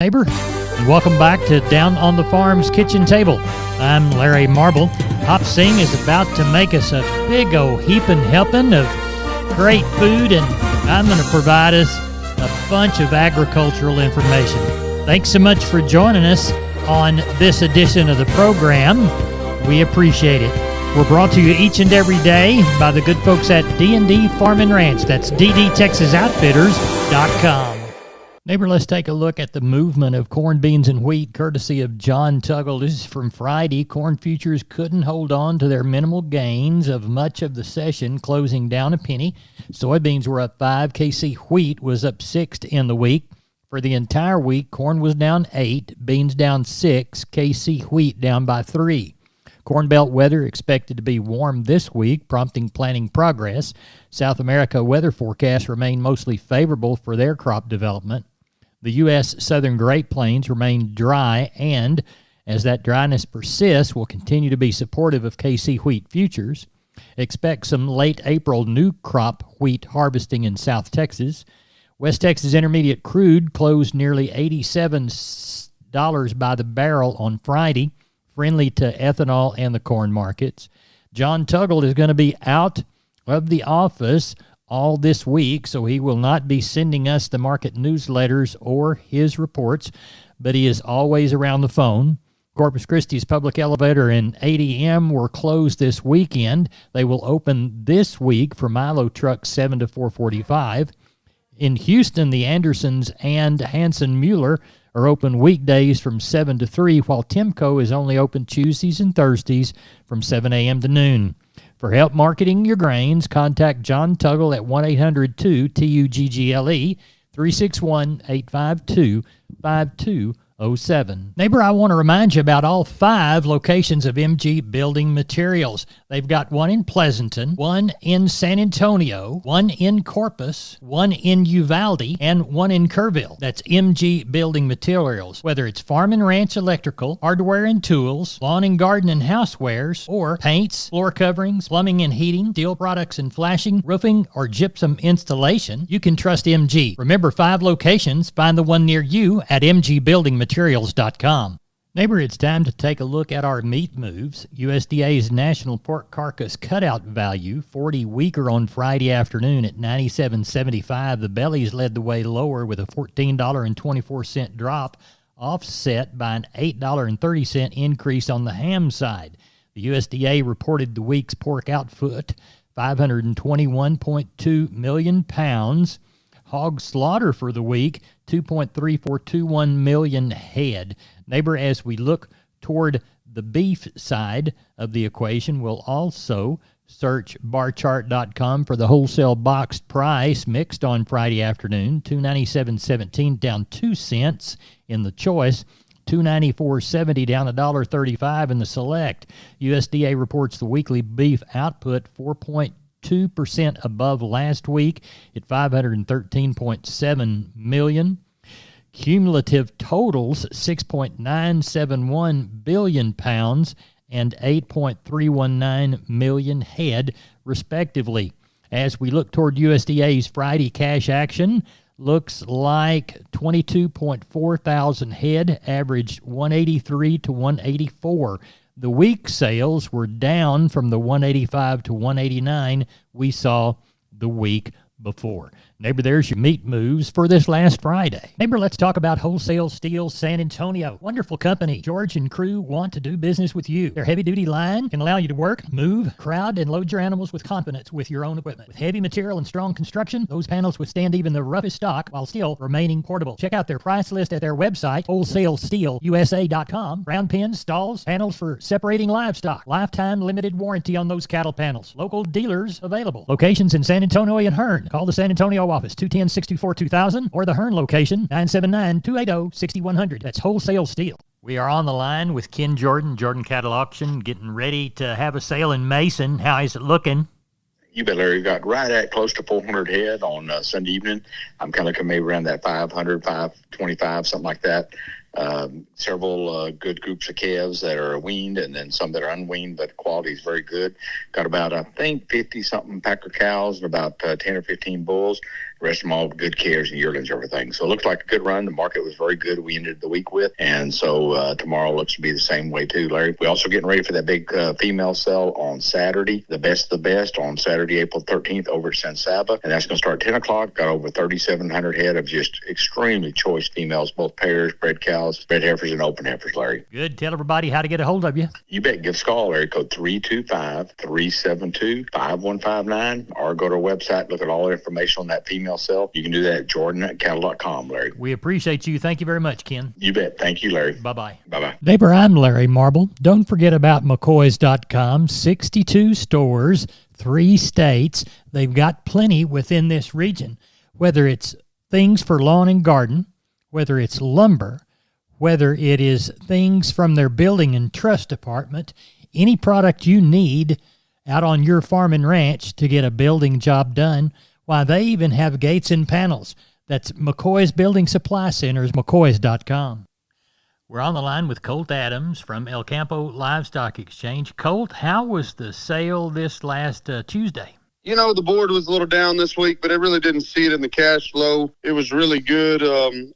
Neighbor, and welcome back to Down on the Farm's Kitchen Table. I'm Larry Marble. Hop Sing is about to make us a big old heaping helping of great food, and I'm going to provide us a bunch of agricultural information. Thanks so much for joining us on this edition of the program. We appreciate it. We're brought to you each and every day by the good folks at D&D Farm and Ranch. That's ddtexasoutfitters.com. Neighbor, let's take a look at the movement of corn, beans, and wheat, courtesy of John Tuggle. This is from Friday. Corn futures couldn't hold on to their minimal gains of much of the session, closing down a penny. Soybeans were up 5. KC wheat was up 6 in the week. For the entire week, corn was down 8, beans down 6, KC wheat down by 3. Corn Belt weather expected to be warm this week, prompting planting progress. South America weather forecasts remain mostly favorable for their crop development. The U.S. Southern Great Plains remain dry and, as that dryness persists, will continue to be supportive of KC wheat futures. Expect some late April new crop wheat harvesting in South Texas. West Texas Intermediate crude closed nearly $87 by the barrel on Friday, friendly to ethanol and the corn markets. John Tuggle is going to be out of the office all this week, so he will not be sending us the market newsletters or his reports, but he is always around the phone. Corpus Christi's public elevator and ADM were closed this weekend. They will open this week for Milo trucks 7 to 4:45. In Houston, the Andersons and Hanson Mueller are open weekdays from 7 to 3, while Timco is only open Tuesdays and Thursdays from 7 a.m. to noon. For help marketing your grains, contact John Tuggle at 1-800-2-TUGGLE, 361-852-5207. Neighbor, I want to remind you about all 5 locations of MG Building Materials. They've got one in Pleasanton, one in San Antonio, one in Corpus, one in Uvalde, and one in Kerrville. That's MG Building Materials. Whether it's farm and ranch electrical, hardware and tools, lawn and garden and housewares, or paints, floor coverings, plumbing and heating, steel products and flashing, roofing, or gypsum installation, you can trust MG. Remember, 5 locations. Find the one near you at mgbuildingmaterials.com. Neighbor, it's time to take a look at our meat moves. USDA's National Pork Carcass Cutout Value, 40 weaker on Friday afternoon at $97.75. The bellies led the way lower with a $14.24 drop, offset by an $8.30 increase on the ham side. The USDA reported the week's pork output, 521.2 million pounds. Hog slaughter for the week, 2.3421 million head. Neighbor, as we look toward the beef side of the equation, we'll also search barchart.com for the wholesale boxed price mixed on Friday afternoon, $297.17 down 2 cents in the choice, $294.70 down $1.35 in the select. USDA reports the weekly beef output 4.2% above last week at 513.7 million. Cumulative totals 6.971 billion pounds and 8.319 million head, respectively. As we look toward USDA's Friday cash action, looks like 22.4 thousand head, averaged 183 to 184. The week sales were down from the 185 to 189 we saw the week before. Neighbor, there's your meat moves for this last Friday. Neighbor, let's talk about Wholesale Steel San Antonio. Wonderful company. George and crew want to do business with you. Their heavy-duty line can allow you to work, move, crowd, and load your animals with confidence with your own equipment. With heavy material and strong construction, those panels withstand even the roughest stock while still remaining portable. Check out their price list at their website, wholesalesteelusa.com. Round pins, stalls, panels for separating livestock. Lifetime limited warranty on those cattle panels. Local dealers available. Locations in San Antonio and Hearn. Call the San Antonio office, 210-624-2000, or the Hearn location, 979-280-6100. That's Wholesale Steel. We are on the line with Ken Jordan, Jordan Cattle Auction, getting ready to have a sale in Mason. How is it looking? You bet, Larry. Got right at close to 400 head on Sunday evening. I'm kind of looking maybe around that 500, 525, something like that. Several good groups of calves that are weaned and then some that are unweaned, but quality is very good. Got about, I think, 50-something packer cows and about 10 or 15 bulls. The rest of them all good calves and yearlings, everything. So it looked like a good run. The market was very good. We ended the week with, and so tomorrow looks to be the same way too, Larry. We're also getting ready for that big female sale on Saturday, the best of the best, on Saturday, April 13th over at San Saba, and that's going to start at 10 o'clock. Got over 3,700 head of just extremely choice females, both pairs, bred cows, bred heifers, and open heifers, Larry. Good. Tell everybody how to get a hold of you. You bet. Give us a call, area code 325-372-5159, or go to our website, look at all the information on that female sale. You can do that at jordan@cattle.com, Larry. We appreciate you. Thank you very much, Ken. You bet. Thank you, Larry. Bye-bye. Bye-bye. Neighbor, I'm Larry Marble. Don't forget about McCoys.com. 62 stores, 3 states. They've got plenty within this region. Whether it's things for lawn and garden, whether it's lumber, whether it is things from their building and trust department, any product you need out on your farm and ranch to get a building job done, why, they even have gates and panels. That's McCoy's Building Supply Centers, McCoys.com. We're on the line with Colt Adams from El Campo Livestock Exchange. Colt, how was the sale this last Tuesday? You know, the board was a little down this week, but I really didn't see it in the cash flow. It was really good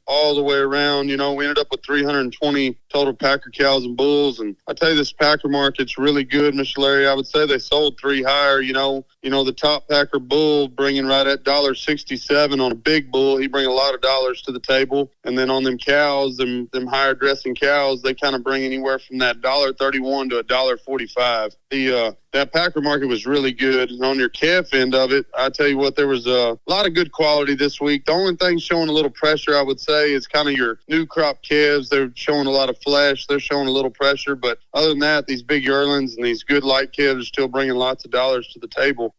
all the way around. You know, we ended up with 320 total Packer cows and bulls. And I tell you, this Packer market's really good, Mr. Larry. I would say they sold 3 higher. You know, the top Packer bull bringing right at $1.67 on a big bull. He bring a lot of dollars to the table. And then on them cows, them higher dressing cows, they kind of bring anywhere from that $1.31 to $1.45. That Packer market was really good. And on your calf end of it, I tell you what, there was a lot of good quality this week. The only thing showing a little pressure, I would say, is kind of your new crop calves. They're showing a lot of flesh. They're showing a little pressure. But other than that, these big yearlings and these good light calves are still bringing lots of dollars to the table.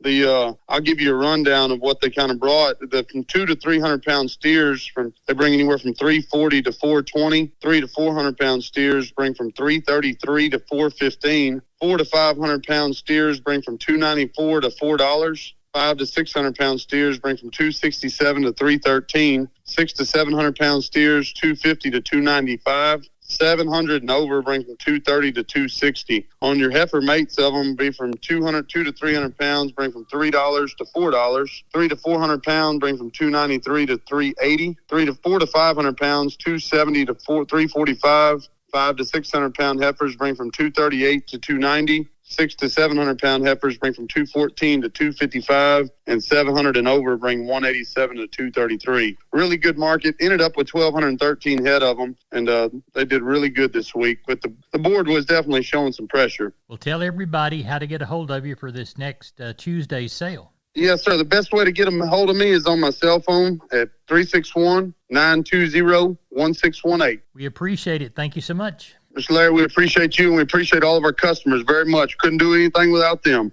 I'll give you a rundown of what they kind of brought. From 200 to 300 pound steers, they bring anywhere from 340 to 420. 300 to 400 pound steers bring from 333 to 415. 400 to 500 pound steers bring from $2.94 to $4. 500 to 600 pound steers bring from $2.67 to $3.13. 600 to 700 pound steers, $2.50 to $2.95. 700 and over bring from $2.30 to $2.60. On your heifer mates of them be from 200 to 300 pounds, bring from $3 to $4. 300 to 400 pounds bring from $2.93 to $3.80. 400 to 500 pounds, $2.70 to $3.45. 500 to 600 pound heifers bring from $2.38 to $2.90. 600 to 700 pound heifers bring from $2.14 to $2.55, and 700 and over bring $1.87 to $2.33. Really good market. Ended up with 1,213 head of them, and they did really good this week. But the board was definitely showing some pressure. Well, tell everybody how to get a hold of you for this next Tuesday sale. Yes, sir. The best way to get a hold of me is on my cell phone at 361-920-1618. We appreciate it. Thank you so much. Mr. Larry, we appreciate you, and we appreciate all of our customers very much. Couldn't do anything without them.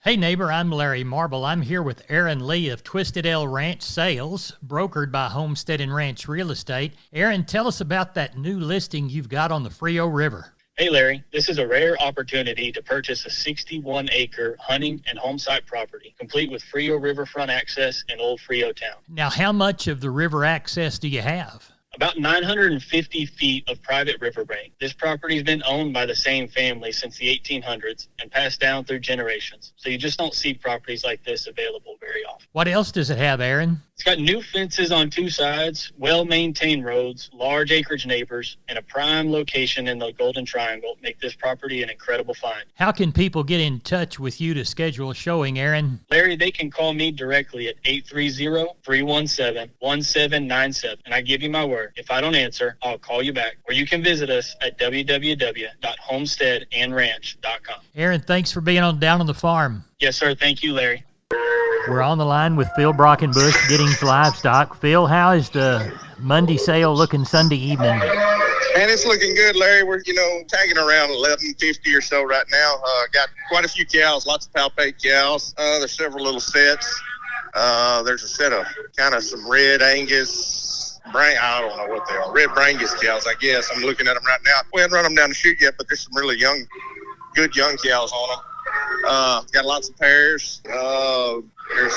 Hey, neighbor, I'm Larry Marble. I'm here with Aaron Lee of Twisted L Ranch Sales, brokered by Homestead and Ranch Real Estate. Aaron, tell us about that new listing you've got on the Frio River. Hey, Larry, this is a rare opportunity to purchase a 61-acre hunting and home site property, complete with Frio riverfront access in Old Frio Town. Now, how much of the river access do you have? About 950 feet of private riverbank. This property's been owned by the same family since the 1800s and passed down through generations. So you just don't see properties like this available very often. What else does it have, Aaron? It's got new fences on 2 sides, well-maintained roads, large acreage neighbors, and a prime location in the Golden Triangle make this property an incredible find. How can people get in touch with you to schedule a showing, Aaron? Larry, they can call me directly at 830-317-1797, and I give you my word. If I don't answer, I'll call you back. Or you can visit us at www.homesteadandranch.com. Aaron, thanks for being down on the farm. Yes, sir. Thank you, Larry. We're on the line with Phil Brockenbush, Giddings Livestock. Phil, how is the Monday sale looking Sunday evening? And it's looking good, Larry. We're, tagging around 1150 or so right now. Got quite a few cows, lots of palpate cows. There's several little sets. There's a set of kind of some red Angus, I don't know what they are, red Brangus cows, I guess. I'm looking at them right now. We haven't run them down the chute yet, but there's some really good young cows on them. Got lots of pairs. There's,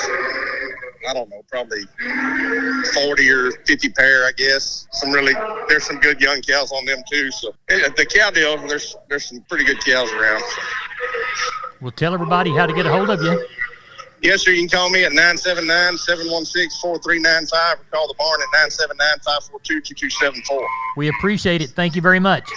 I don't know, probably 40 or 50 pair, I guess. There's some good young cows on them too. So the cow deal, there's some pretty good cows around. Well, tell everybody how to get a hold of you. Yes, sir. You can call me at 979-716-4395 or call the barn at 979-542-2274. We appreciate it. Thank you very much.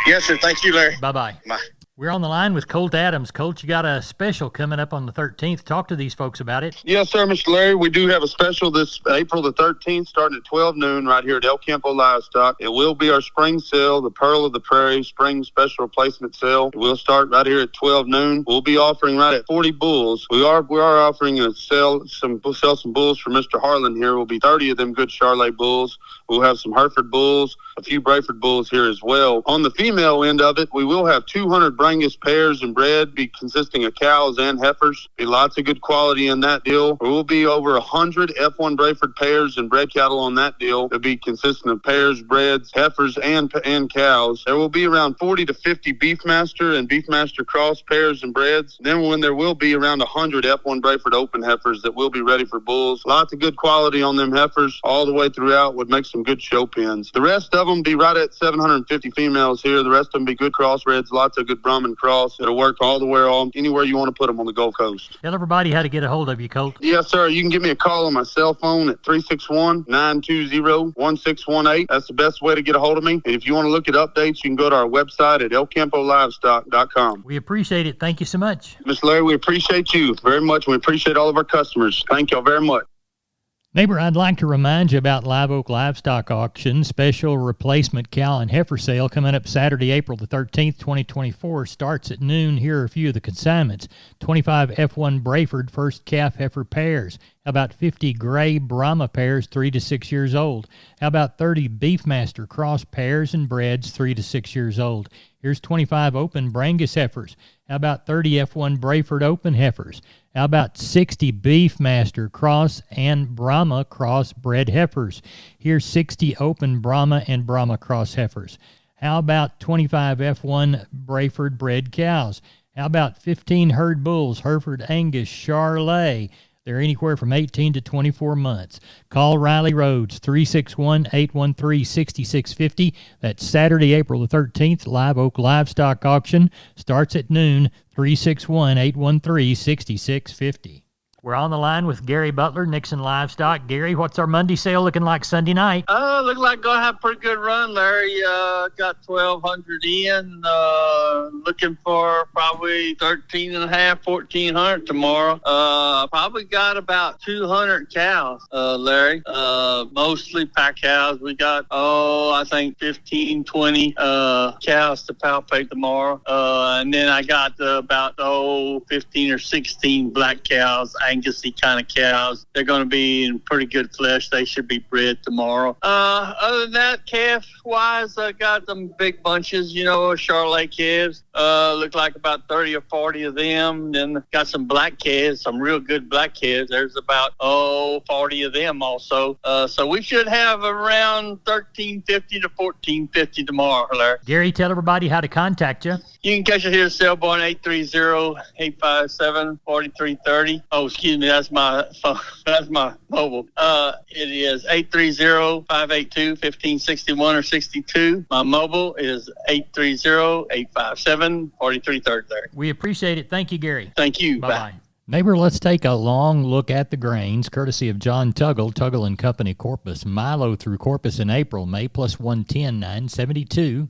Yes, sir. Thank you, Larry. Bye-bye. Bye. We're on the line with Colt Adams. Colt, you got a special coming up on the 13th. Talk to these folks about it. Yes, sir, Mr. Larry. We do have a special this April the 13th starting at 12 noon right here at El Campo Livestock. It will be our spring sale, the Pearl of the Prairie spring special replacement sale. We'll start right here at 12 noon. We'll be offering right at 40 bulls. We are offering to sell some bulls for Mr. Harlan here. Will be 30 of them good Charolais bulls. We'll have some Hereford bulls, a few Brayford bulls here as well. On the female end of it, we will have 200 Brangus pairs and bred, be consisting of cows and heifers. Be lots of good quality in that deal. There will be over 100 F1 Brayford pairs and bred cattle on that deal. It'll be consisting of pairs, breds, heifers, and cows. There will be around 40 to 50 Beefmaster and Beefmaster cross pairs and breds. Then there will be around 100 F1 Brayford open heifers that will be ready for bulls. Lots of good quality on them heifers all the way throughout. Would make some good show pins. The rest of them be right at 750 females here. The rest of them be good crossbreds, lots of good Brahman cross. It'll work all the way on anywhere you want to put them on the Gulf Coast. Tell everybody how to get a hold of you, Colt. Yes, sir. You can give me a call on my cell phone at 361-920-1618. That's the best way to get a hold of me. And if you want to look at updates, you can go to our website at elcampolivestock.com. We appreciate it. Thank you so much. Mr. Larry, we appreciate you very much. We appreciate all of our customers. Thank y'all very much. Neighbor, I'd like to remind you about Live Oak Livestock Auction, special replacement cow and heifer sale coming up Saturday, April the 13th, 2024. Starts at noon. Here are a few of the consignments. 25 F1 Brayford first calf heifer pairs. How about 50 gray Brahma pairs, 3 to 6 years old? How about 30 Beefmaster cross pairs and breds, 3 to 6 years old? Here's 25 open Brangus heifers. How about 30 F1 Brayford open heifers? How about 60 Beefmaster cross and Brahma cross bred heifers? Here's 60 open Brahma and Brahma cross heifers. How about 25 F1 Brayford bred cows? How about 15 herd bulls, Hereford Angus Charolais? They're anywhere from 18 to 24 months. Call Riley Rhodes, 361-813-6650. That's Saturday, April the 13th. Live Oak Livestock Auction starts at noon, 361-813-6650. We're on the line with Gary Butler, Nixon Livestock. Gary, what's our Monday sale looking like Sunday night? Look like gonna have a pretty good run, Larry. Got 1,200 in. Looking for probably 13.5, 1,400 tomorrow. Probably got about 200 cows, Larry. Mostly pack cows. We got, I think 15, 20 cows to palpate tomorrow. And then I got about 15 or 16 black cows, Angusy kind of cows. They're going to be in pretty good flesh. They should be bred tomorrow. Other than that, calf-wise, I got some big bunches, Charolais calves. Look like about 30 or 40 of them. Then got some black calves, some real good black calves. There's about, 40 of them also. So we should have around 1,350 to 1,450 tomorrow, Larry. Gary, tell everybody how to contact you. You can catch us here at Cellborn 830-857-4330. Oh, excuse me, that's my phone. That's my mobile. It is 830-582-1561 or 62. My mobile is 830-857-4330. We appreciate it. Thank you, Gary. Thank you. Bye-bye. Neighbor, let's take a long look at the grains, courtesy of John Tuggle, Tuggle & Company, Corpus. Milo through Corpus in April, May plus 110, 972.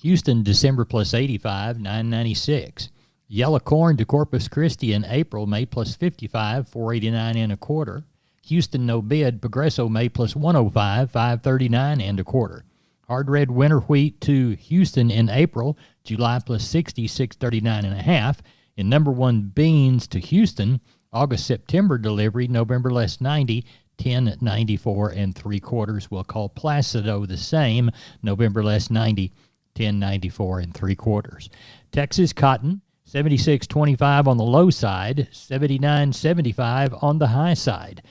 Houston, December plus 85, 996. Yellow corn to Corpus Christi in April, May plus 55, 489 and a quarter. Houston, no bid. Progresso, May plus 105, 539 and a quarter. Hard red winter wheat to Houston in April, July plus 60, 639 and a half. In number one beans to Houston, August-September delivery, November less 90, 1094 and three quarters. We'll call Placido the same, November less 90, 1094 and three quarters. Texas cotton, 76.25 on the low side, 79.75 on the high side.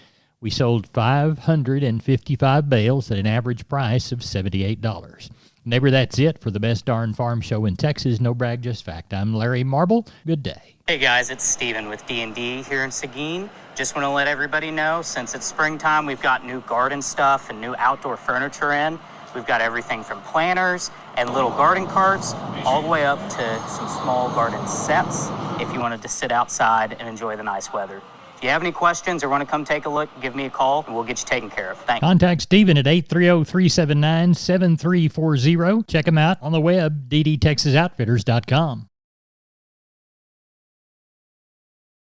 We sold 555 bales at an average price of $78. Neighbor, that's it for the best darn farm show in Texas. No brag, just fact. I'm Larry Marble. Good day. Hey guys, it's Steven with D&D here in Seguin. Just want to let everybody know, since it's springtime, we've got new garden stuff and new outdoor furniture in. We've got everything from planters and little garden carts all the way up to some small garden sets if you wanted to sit outside and enjoy the nice weather. If you have any questions or want to come take a look, give me a call and we'll get you taken care of. Thanks. Contact Stephen at 830-379-7340. Check him out on the web, ddtexasoutfitters.com.